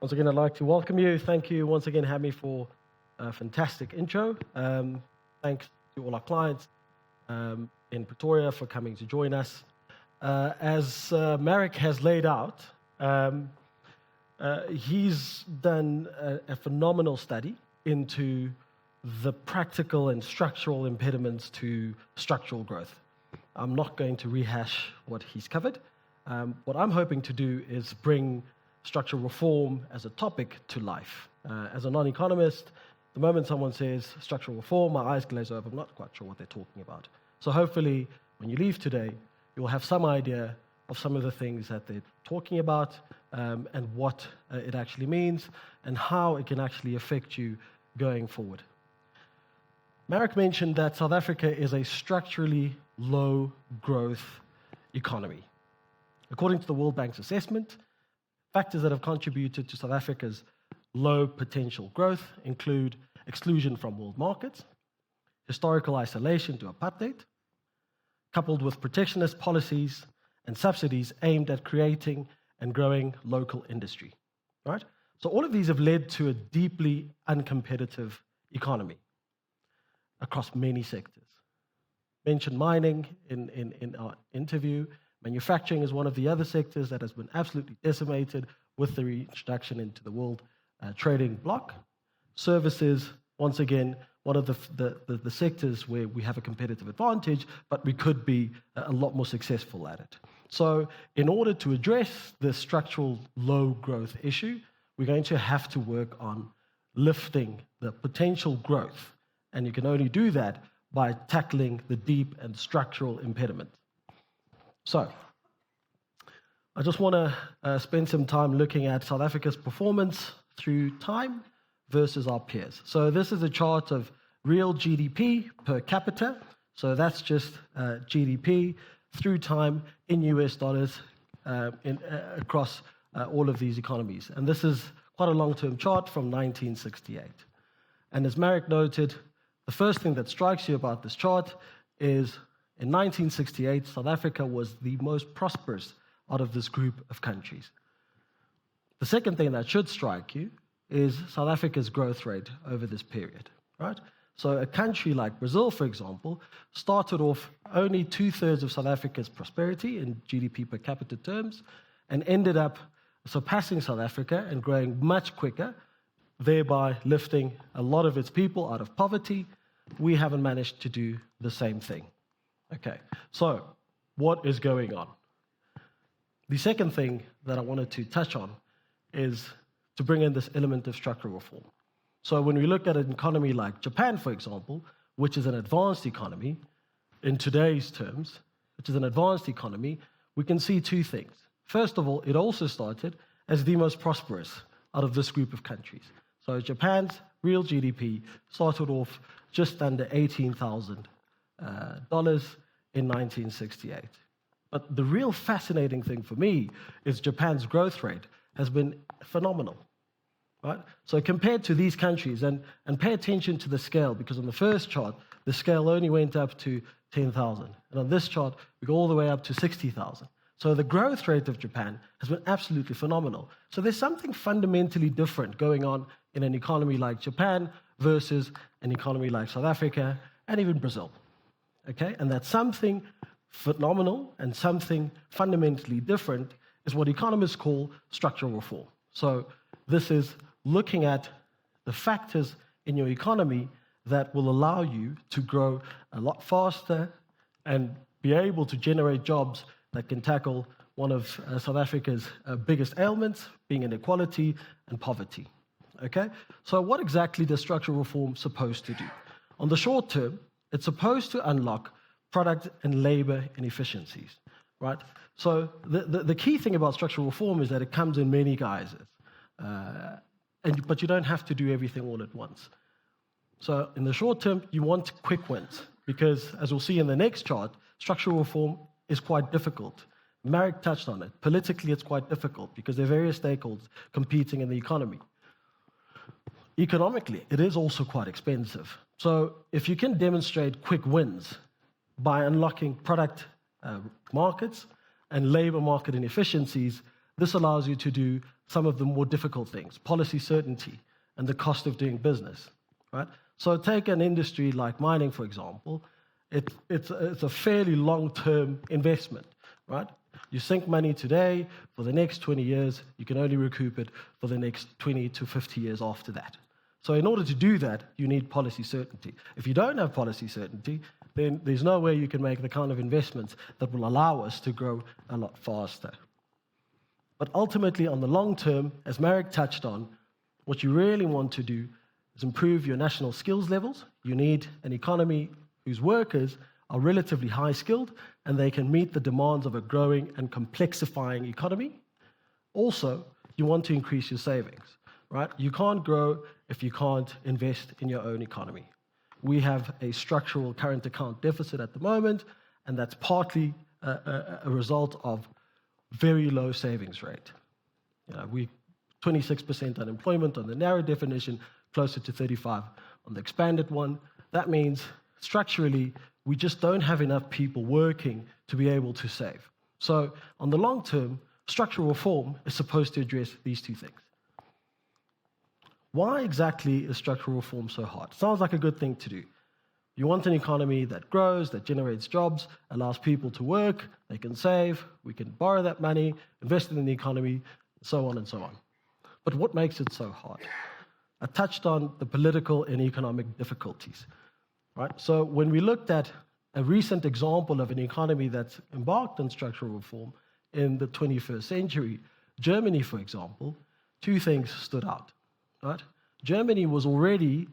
Once again, I'd like to welcome you. Thank you once again, Hammy, for a fantastic intro. Thanks to all our clients in Pretoria for coming to join us. As Marek has laid out, he's done a phenomenal study into the practical and structural impediments to structural growth. I'm not going to rehash what he's covered. What I'm hoping to do is bring structural reform as a topic to life. As a non-economist, the moment someone says structural reform, my eyes glaze over. I'm not quite sure what they're talking about. So hopefully, when you leave today, you'll have some idea of some of the things that they're talking about and what it actually means and how it can actually affect you going forward. Marek mentioned that South Africa is a structurally low growth economy. According to the World Bank's assessment, factors that have contributed to South Africa's low potential growth include exclusion from world markets, historical isolation to apartheid, coupled with protectionist policies and subsidies aimed at creating and growing local industry. Right? So all of these have led to a deeply uncompetitive economy across many sectors. Mentioned mining in our interview. Manufacturing is one of the other sectors that has been absolutely decimated with the reintroduction into the world trading bloc. Services, once again, one of the sectors where we have a competitive advantage, but we could be a lot more successful at it. So in order to address the structural low growth issue, we're going to have to work on lifting the potential growth. And you can only do that by tackling the deep and structural impediment. So, I just want to spend some time looking at South Africa's performance through time versus our peers. So this is a chart of real GDP per capita. So that's just GDP through time in US dollars across all of these economies. And this is quite a long-term chart from 1968. And as Marek noted, the first thing that strikes you about this chart is in 1968, South Africa was the most prosperous out of this group of countries. The second thing that should strike you is South Africa's growth rate over this period, right? So a country like Brazil, for example, started off only 2/3 of South Africa's prosperity in GDP per capita terms and ended up surpassing South Africa and growing much quicker, thereby lifting a lot of its people out of poverty. We haven't managed to do the same thing. Okay, so what is going on? The second thing that I wanted to touch on is to bring in this element of structural reform. So when we look at an economy like Japan, for example, which is an advanced economy, in today's terms, which is an advanced economy, we can see two things. First of all, it also started as the most prosperous out of this group of countries. So Japan's real GDP started off just under $18,000 in 1968. But the real fascinating thing for me is Japan's growth rate has been phenomenal, right? So compared to these countries, and pay attention to the scale, because on the first chart, the scale only went up to 10,000. And on this chart, we go all the way up to 60,000. So the growth rate of Japan has been absolutely phenomenal. So there's something fundamentally different going on in an economy like Japan versus an economy like South Africa and even Brazil. Okay, and that something phenomenal and something fundamentally different is what economists call structural reform. So this is looking at the factors in your economy that will allow you to grow a lot faster and be able to generate jobs that can tackle one of South Africa's biggest ailments, being inequality and poverty. Okay, so what exactly does structural reform supposed to do? On the short term, it's supposed to unlock product and labor inefficiencies, right? So the key thing about structural reform is that it comes in many guises, but you don't have to do everything all at once. So in the short term, you want quick wins because, as we'll see in the next chart, structural reform is quite difficult. Marek touched on it. Politically, it's quite difficult because there are various stakeholders competing in the economy. Economically, it is also quite expensive. So if you can demonstrate quick wins by unlocking product markets and labor market inefficiencies, this allows you to do some of the more difficult things, policy certainty and the cost of doing business, right? So take an industry like mining, for example. It's a fairly long-term investment, right? You sink money today, for the next 20 years, you can only recoup it for the next 20 to 50 years after that. So in order to do that, you need policy certainty. If you don't have policy certainty, then there's no way you can make the kind of investments that will allow us to grow a lot faster. But ultimately, on the long term, as Marek touched on, what you really want to do is improve your national skills levels. You need an economy whose workers are relatively high skilled and they can meet the demands of a growing and complexifying economy. Also, you want to increase your savings, right? You can't grow if you can't invest in your own economy. We have a structural current account deficit at the moment, and that's partly a result of very low savings rate. We 26% unemployment on the narrow definition, closer to 35 on the expanded one. That means structurally, we just don't have enough people working to be able to save. So on the long term, structural reform is supposed to address these two things. Why exactly is structural reform so hard? Sounds like a good thing to do. You want an economy that grows, that generates jobs, allows people to work, they can save, we can borrow that money, invest it in the economy, so on and so on. But what makes it so hard? I touched on the political and economic difficulties, right? So when we looked at a recent example of an economy that's embarked on structural reform in the 21st century, Germany, for example, two things stood out, right? Germany was already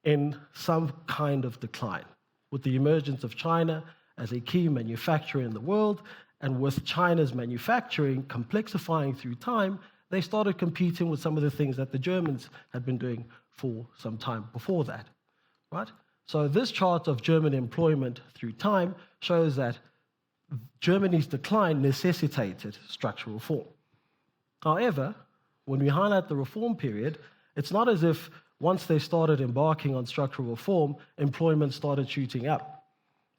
in some kind of decline with the emergence of China as a key manufacturer in the world, and with China's manufacturing complexifying through time, they started competing with some of the things that the Germans had been doing for some time before that, right? So this chart of German employment through time shows that Germany's decline necessitated structural reform. However, when we highlight the reform period, it's not as if once they started embarking on structural reform, employment started shooting up.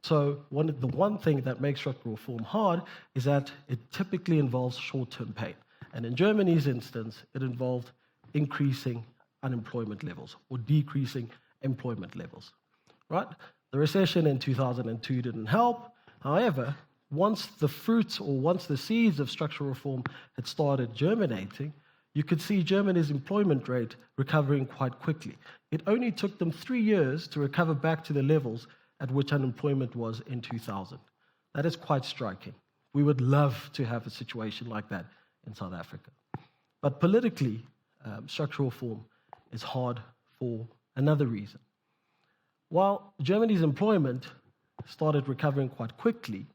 So the one thing that makes structural reform hard is that it typically involves short-term pain. And in Germany's instance, it involved increasing unemployment levels or decreasing employment levels, right? The recession in 2002 didn't help. However, once the fruits or once the seeds of structural reform had started germinating, you could see Germany's employment rate recovering quite quickly. It only took them 3 years to recover back to the levels at which unemployment was in 2000. That is quite striking. We would love to have a situation like that in South Africa. But politically, structural reform is hard for another reason. While Germany's employment started recovering quite quickly,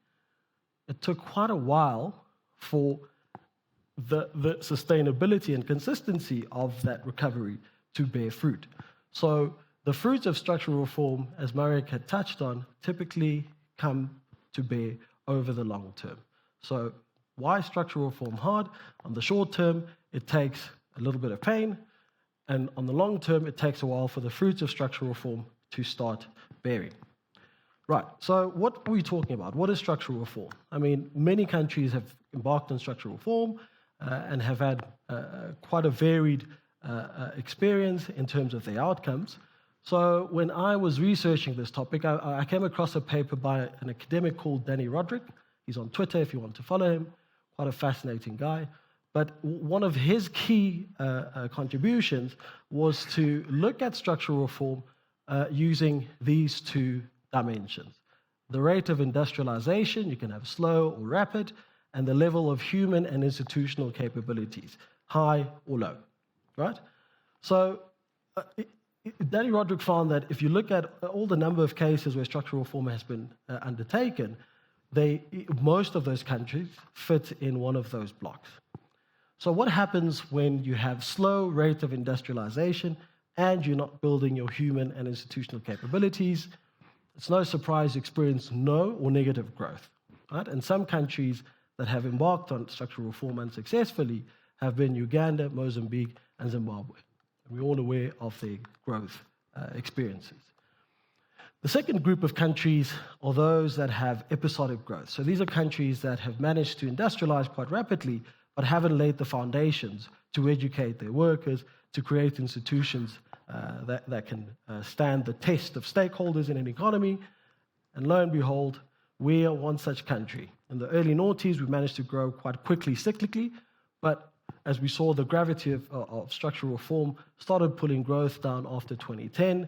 it took quite a while for the sustainability and consistency of that recovery to bear fruit. So the fruits of structural reform, as Marek had touched on, typically come to bear over the long term. So why is structural reform hard? On the short term, it takes a little bit of pain, and on the long term, it takes a while for the fruits of structural reform to start bearing. Right, so what are we talking about? What is structural reform? I mean, many countries have embarked on structural reform and have had quite a varied experience in terms of their outcomes. So when I was researching this topic, I came across a paper by an academic called Danny Roderick. He's on Twitter if you want to follow him, quite a fascinating guy. But one of his key contributions was to look at structural reform using these two dimensions. The rate of industrialization, you can have slow or rapid, and the level of human and institutional capabilities, high or low, right? So Danny Roderick found that if you look at all the number of cases where structural reform has been undertaken, most of those countries fit in one of those blocks. So what happens when you have slow rate of industrialization and you're not building your human and institutional capabilities? It's no surprise you experience no or negative growth, right? And some countries that have embarked on structural reform unsuccessfully have been Uganda, Mozambique, and Zimbabwe. We're all aware of their growth experiences. The second group of countries are those that have episodic growth. So these are countries that have managed to industrialize quite rapidly, but haven't laid the foundations to educate their workers, to create institutions that can stand the test of stakeholders in an economy. And lo and behold, we are one such country. In the early noughties, we managed to grow quite quickly cyclically, but as we saw, the gravity of structural reform started pulling growth down after 2010,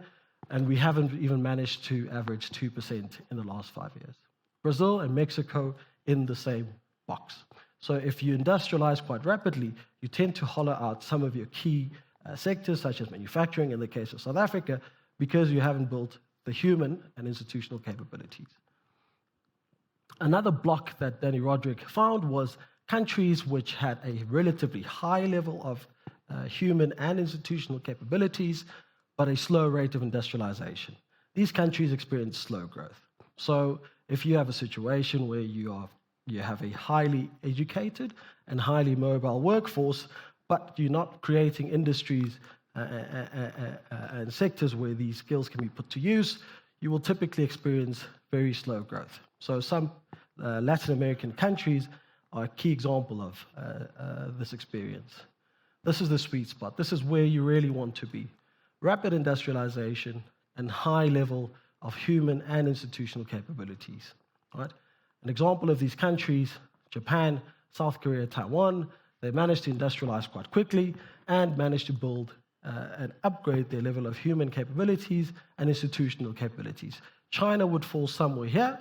and we haven't even managed to average 2% in the last 5 years. Brazil and Mexico in the same box. So if you industrialize quite rapidly, you tend to hollow out some of your key sectors, such as manufacturing in the case of South Africa, because you haven't built the human and institutional capabilities. Another block that Danny Roderick found was countries which had a relatively high level of human and institutional capabilities, but a slow rate of industrialization. These countries experience slow growth. So if you have a situation where you have a highly educated and highly mobile workforce, but you're not creating industries and sectors where these skills can be put to use, you will typically experience very slow growth. So some Latin American countries are a key example of this experience. This is the sweet spot. This is where you really want to be. Rapid industrialization and high level of human and institutional capabilities. Right? An example of these countries, Japan, South Korea, Taiwan, they managed to industrialize quite quickly and managed to build and upgrade their level of human capabilities and institutional capabilities. China would fall somewhere here.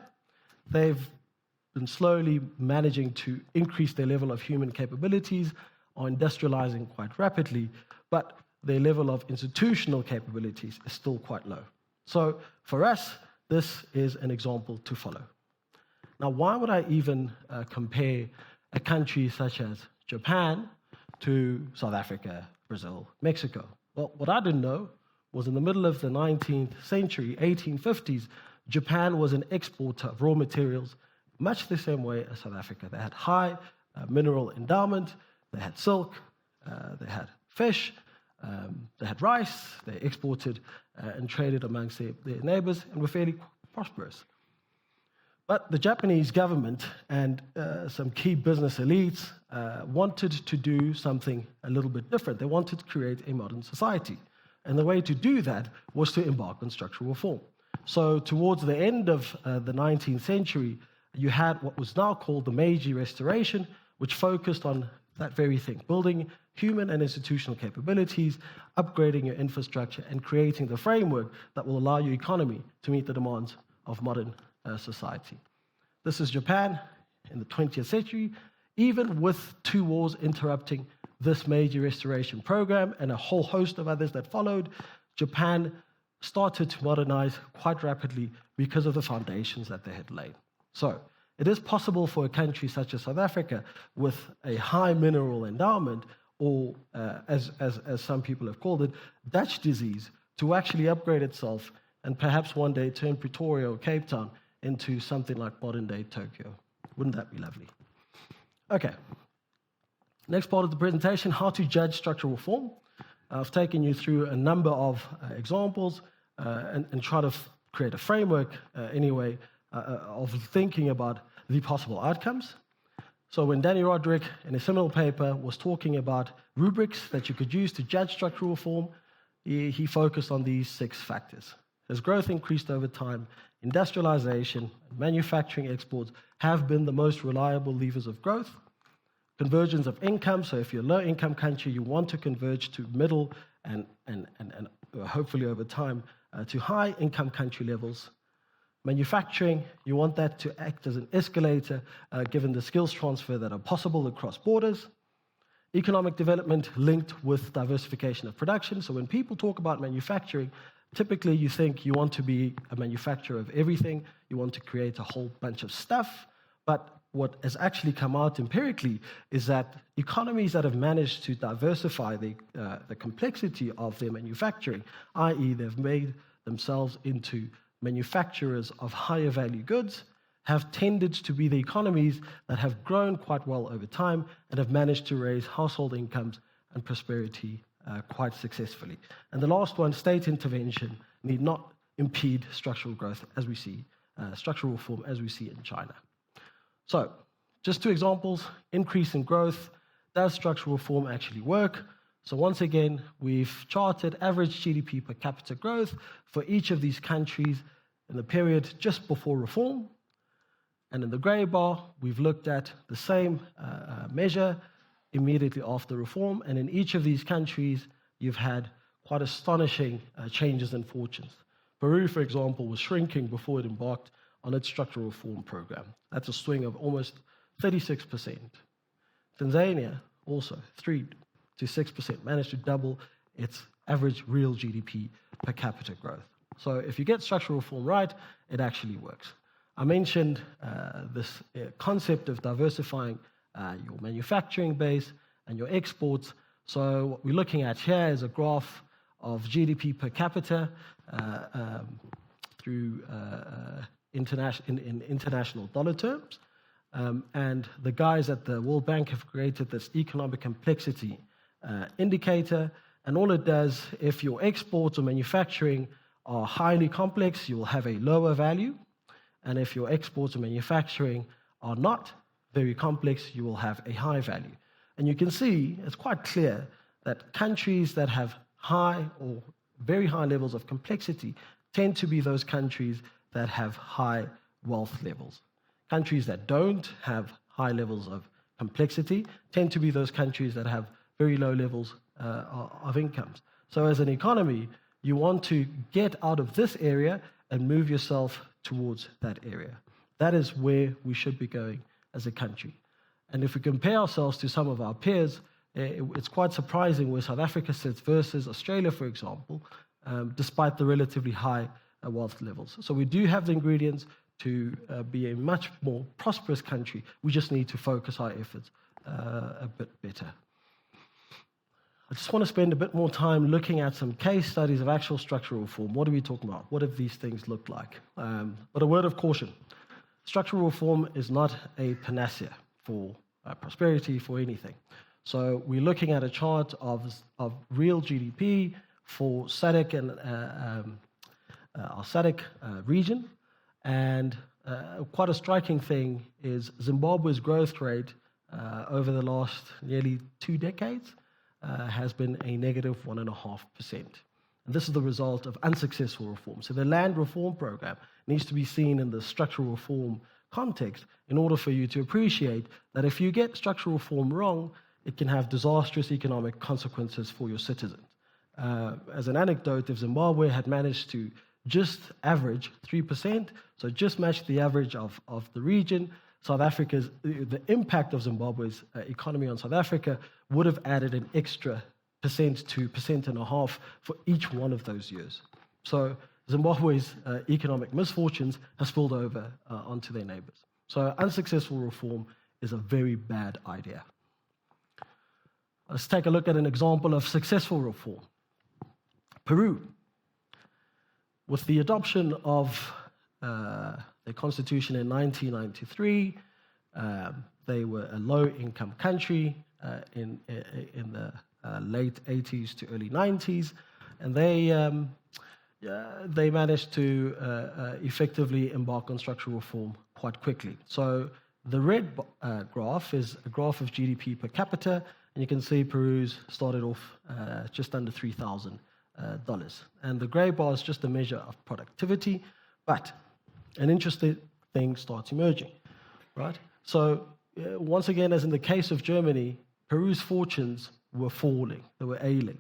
They've been slowly managing to increase their level of human capabilities, are industrializing quite rapidly, but their level of institutional capabilities is still quite low. So for us, this is an example to follow. Now, why would I even compare a country such as Japan to South Africa, Brazil, Mexico? Well, what I didn't know was in the middle of the 19th century, 1850s, Japan was an exporter of raw materials much the same way as South Africa. They had high mineral endowment, they had silk, they had fish, they had rice, they exported and traded amongst their neighbors and were fairly prosperous. But the Japanese government and some key business elites wanted to do something a little bit different. They wanted to create a modern society. And the way to do that was to embark on structural reform. So towards the end of the 19th century, you had what was now called the Meiji Restoration, which focused on that very thing, building human and institutional capabilities, upgrading your infrastructure, and creating the framework that will allow your economy to meet the demands of modern society. This is Japan in the 20th century, even with 2 wars interrupting this Meiji Restoration program and a whole host of others that followed. Japan started to modernize quite rapidly because of the foundations that they had laid. So it is possible for a country such as South Africa with a high mineral endowment, or as some people have called it, Dutch disease, to actually upgrade itself and perhaps one day turn Pretoria or Cape Town into something like modern-day Tokyo. Wouldn't that be lovely? Okay. Next part of the presentation, how to judge structural reform. I've taken you through a number of examples and try to create a framework anyway of thinking about the possible outcomes. So when Danny Roderick, in a seminal paper, was talking about rubrics that you could use to judge structural reform, he focused on these 6 factors. As growth increased over time, industrialization and manufacturing exports have been the most reliable levers of growth. Convergence of income, so if you're a low-income country, you want to converge to middle and hopefully over time to high-income country levels. Manufacturing, you want that to act as an escalator given the skills transfer that are possible across borders. Economic development linked with diversification of production. So when people talk about manufacturing, typically you think you want to be a manufacturer of everything, you want to create a whole bunch of stuff, but what has actually come out empirically is that economies that have managed to diversify the complexity of their manufacturing, i.e. they've made themselves into manufacturers of higher value goods, have tended to be the economies that have grown quite well over time and have managed to raise household incomes and prosperity quite successfully. And the last one, state intervention, need not impede structural growth as we see, structural reform as we see in China. So, just 2 examples, increase in growth, does structural reform actually work? So once again, we've charted average GDP per capita growth for each of these countries in the period just before reform. And in the grey bar, we've looked at the same measure immediately after reform. And in each of these countries, you've had quite astonishing changes in fortunes. Peru, for example, was shrinking before it embarked on its structural reform program. That's a swing of almost 36%. Tanzania, also 3 to 6%, managed to double its average real GDP per capita growth. So if you get structural reform right, it actually works. I mentioned this concept of diversifying your manufacturing base and your exports. So what we're looking at here is a graph of GDP per capita through in international dollar terms. And the guys at the World Bank have created this economic complexity indicator. And all it does, if your exports or manufacturing are highly complex, you will have a lower value. And if your exports or manufacturing are not very complex, you will have a high value. And you can see, it's quite clear that countries that have high or very high levels of complexity tend to be those countries that have high wealth levels. Countries that don't have high levels of complexity tend to be those countries that have very low levels of incomes. So as an economy, you want to get out of this area and move yourself towards that area. That is where we should be going as a country. And if we compare ourselves to some of our peers, it's quite surprising where South Africa sits versus Australia, for example, despite the relatively high wealth levels. So we do have the ingredients to be a much more prosperous country. We just need to focus our efforts a bit better. I just want to spend a bit more time looking at some case studies of actual structural reform. What are we talking about? What have these things looked like? But a word of caution. Structural reform is not a panacea for prosperity, for anything. So we're looking at a chart of real GDP for SADC and our SADC region. And quite a striking thing is Zimbabwe's growth rate over the last nearly 2 decades has been a negative 1.5%. And this is the result of unsuccessful reform. So the land reform program needs to be seen in the structural reform context in order for you to appreciate that if you get structural reform wrong, it can have disastrous economic consequences for your citizens. As an anecdote, if Zimbabwe had managed to just average 3%, so just match the average of the region, the impact of Zimbabwe's economy on South Africa would have added an extra 1% to 1.5% for each one of those years. So Zimbabwe's economic misfortunes have spilled over onto their neighbors. So unsuccessful reform is a very bad idea. Let's take a look at an example of successful reform. Peru. With the adoption of the constitution in 1993, they were a low-income country in the late 80s to early 90s, and they managed to effectively embark on structural reform quite quickly. So the red graph is a graph of GDP per capita, and you can see Peru's started off just under $3,000. And the grey bar is just a measure of productivity, but an interesting thing starts emerging, right? So once again, as in the case of Germany, Peru's fortunes were falling, they were ailing,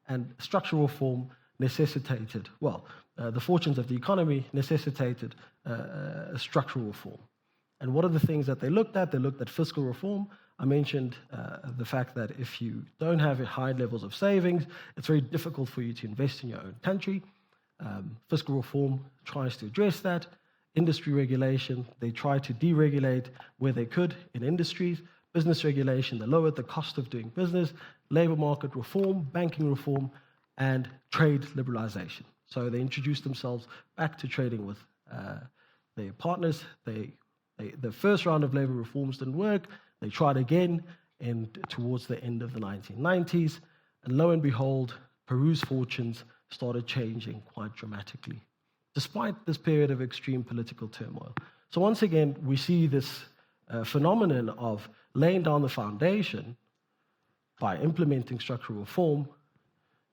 and structural reform necessitated, the fortunes of the economy necessitated structural reform. And what are the things that they looked at? They looked at fiscal reform. I mentioned the fact that if you don't have high levels of savings, it's very difficult for you to invest in your own country. Fiscal reform tries to address that. Industry regulation, they try to deregulate where they could in industries. Business regulation, they lowered the cost of doing business. Labor market reform, banking reform, and trade liberalization. So they introduced themselves back to trading with their partners. The first round of labor reforms didn't work. They tried again towards the end of the 1990s, and lo and behold, Peru's fortunes started changing quite dramatically, despite this period of extreme political turmoil. So once again, we see this phenomenon of laying down the foundation by implementing structural reform,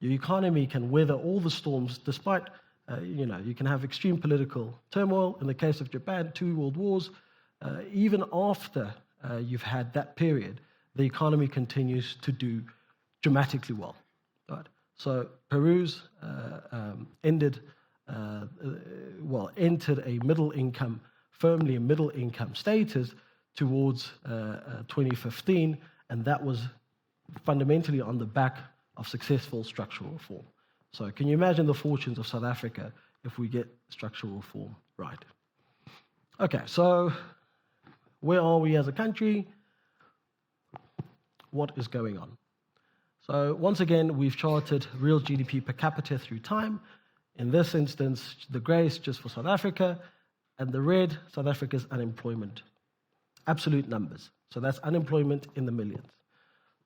your economy can weather all the storms despite, you can have extreme political turmoil. In the case of Japan, 2 world wars. Even after you've had that period, the economy continues to do dramatically well. Right? So Peru's entered a firmly a middle income status towards 2015, and that was fundamentally on the back of successful structural reform. So can you imagine the fortunes of South Africa if we get structural reform right? Okay, so where are we as a country? What is going on? So once again, we've charted real GDP per capita through time. In this instance, the grey is just for South Africa, and the red, South Africa's unemployment. Absolute numbers. So that's unemployment in the millions.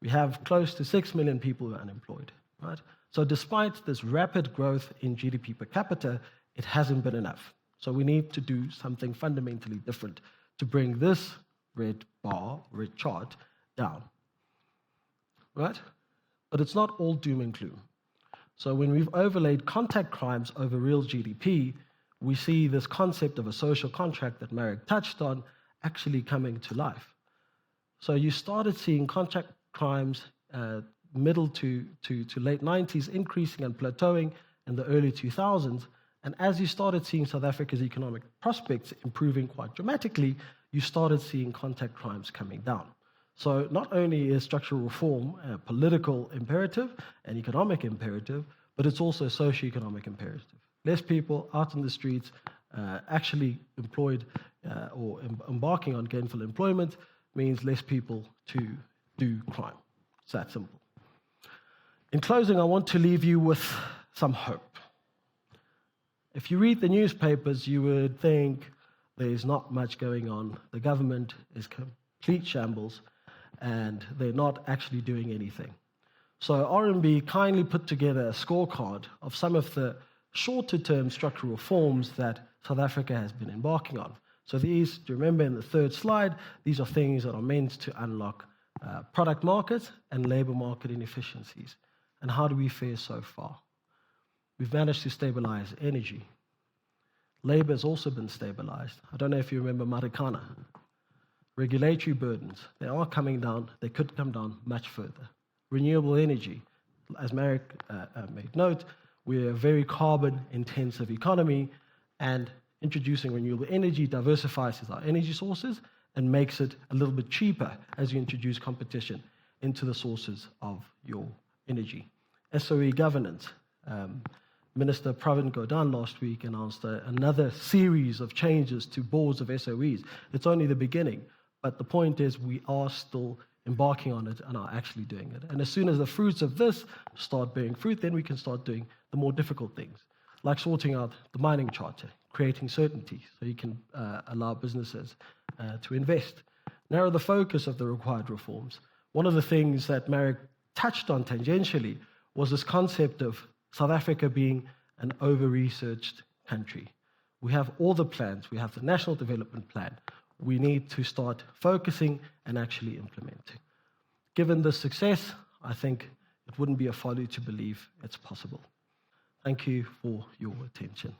We have close to 6 million people who are unemployed, right? So despite this rapid growth in GDP per capita, it hasn't been enough. So we need to do something fundamentally different to bring this red chart down, right? But it's not all doom and gloom. So when we've overlaid contact crimes over real GDP, we see this concept of a social contract that Marek touched on actually coming to life. So you started seeing contact crimes middle to late 90s increasing and plateauing in the early 2000s. And as you started seeing South Africa's economic prospects improving quite dramatically, you started seeing contact crimes coming down. So not only is structural reform a political imperative, an economic imperative, but it's also a socio-economic imperative. Less people out in the streets actually employed or embarking on gainful employment means less people to do crime. It's that simple. In closing, I want to leave you with some hope. If you read the newspapers, you would think there's not much going on. The government is complete shambles, and they're not actually doing anything. So RMB kindly put together a scorecard of some of the shorter-term structural reforms that South Africa has been embarking on. So these, do you remember in the third slide, these are things that are meant to unlock product market and labor market inefficiencies. And how do we fare so far? We've managed to stabilize energy. Labor has also been stabilized. I don't know if you remember Marikana. Regulatory burdens, they are coming down. They could come down much further. Renewable energy, as Marek made note, we're a very carbon-intensive economy, and introducing renewable energy diversifies our energy sources and makes it a little bit cheaper as you introduce competition into the sources of your energy. SOE governance. Minister Pravin Gordhan last week announced another series of changes to boards of SOEs. It's only the beginning, but the point is we are still embarking on it and are actually doing it. And as soon as the fruits of this start bearing fruit, then we can start doing the more difficult things, like sorting out the mining charter, creating certainty so you can allow businesses to invest. Narrow the focus of the required reforms. One of the things that Marek touched on tangentially was this concept of South Africa being an over-researched country. We have all the plans. We have the National Development Plan. We need to start focusing and actually implementing. Given the success, I think it wouldn't be a folly to believe it's possible. Thank you for your attention.